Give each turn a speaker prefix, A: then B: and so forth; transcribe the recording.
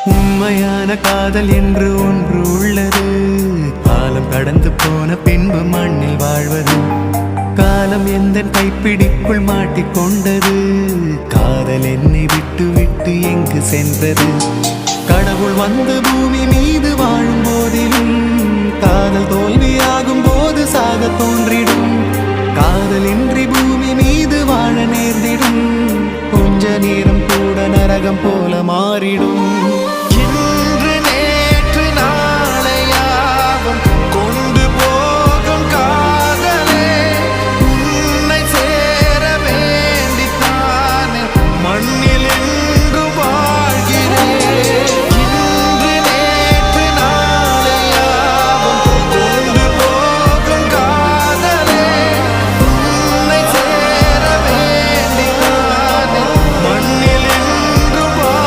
A: உண்மையான காதல் என்று ஒன்று உள்ளது. காலம் கடந்து போன பின்பு மண்ணில் வாழ்வது. காலம் எந்த கைப்பிடிக்குள் மாட்டிக்கொண்டது. காதல் என்னை விட்டு விட்டு எங்கு சென்றது? கடவுள் வந்து பூமி மீது வாழும் போதிலும் காதல் தோல்வியாகும் போது சாக தோன்றிடும். காதலின்றி பூமி மீது வாழ நேர்ந்திடும். கொஞ்ச நேரம் கூட நரகம் போல மாறிடும்.